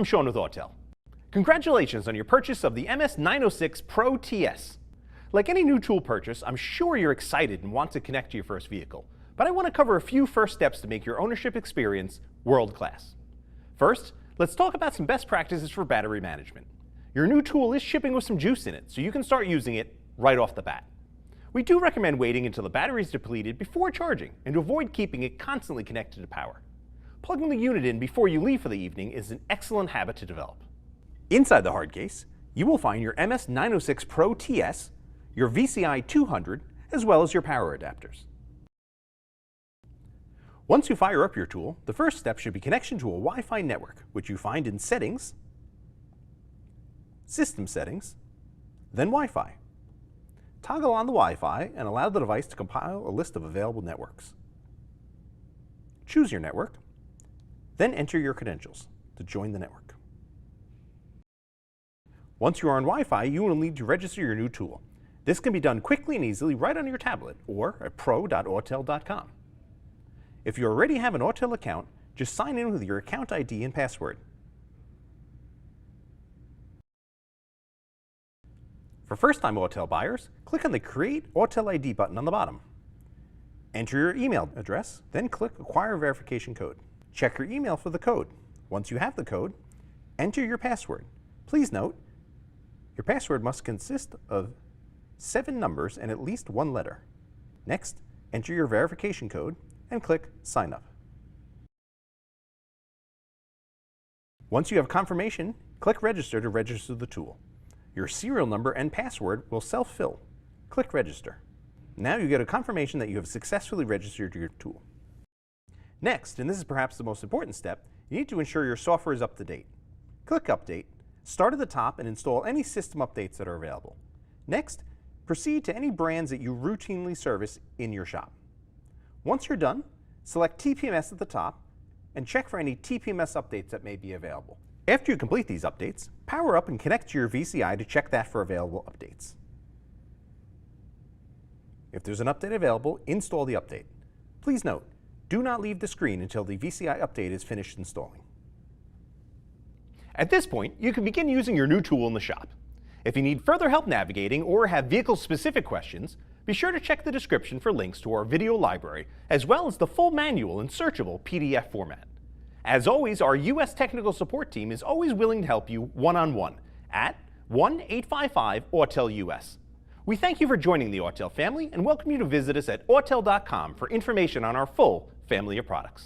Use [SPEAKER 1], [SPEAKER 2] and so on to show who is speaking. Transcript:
[SPEAKER 1] I'm Sean with Autel. Congratulations on your purchase of the MS906 Pro TS. Like any new tool purchase, I'm sure you're excited and want to connect to your first vehicle, but I want to cover a few first steps to make your ownership experience world-class. First, let's talk about some best practices for battery management. Your new tool is shipping with some juice in it, so you can start using it right off the bat. We do recommend waiting until the battery is depleted before charging and to avoid keeping it constantly connected to power. Plugging the unit in before you leave for the evening is an excellent habit to develop. Inside the hard case, you will find your MS906 Pro TS, your VCI 200, as well as your power adapters. Once you fire up your tool, the first step should be connection to a Wi-Fi network, which you find in Settings, System Settings, then Wi-Fi. Toggle on the Wi-Fi and allow the device to compile a list of available networks. Choose your network, then enter your credentials to join the network. Once you are on Wi-Fi, you will need to register your new tool. This can be done quickly and easily right on your tablet or at pro.autel.com. If you already have an Autel account, just sign in with your account ID and password. For first-time Autel buyers, click on the Create Autel ID button on the bottom. Enter your email address, then click Acquire Verification Code. Check your email for the code. Once you have the code, enter your password. Please note, your password must consist of 7 numbers and at least 1 letter. Next, enter your verification code and click Sign Up. Once you have confirmation, click Register to register the tool. Your serial number and password will self-fill. Click Register. Now you get a confirmation that you have successfully registered your tool. Next, and this is perhaps the most important step, you need to ensure your software is up to date. Click Update, start at the top and install any system updates that are available. Next, proceed to any brands that you routinely service in your shop. Once you're done, select TPMS at the top and check for any TPMS updates that may be available. After you complete these updates, power up and connect to your VCI to check that for available updates. If there's an update available, install the update. Please note, do not leave the screen until the VCI update is finished installing. At this point, you can begin using your new tool in the shop. If you need further help navigating or have vehicle-specific questions, be sure to check the description for links to our video library, as well as the full manual in searchable PDF format. As always, our U.S. technical support team is always willing to help you one-on-one at 1-855-AUTEL-US. We thank you for joining the Autel family and welcome you to visit us at autel.com for information on our full family of products.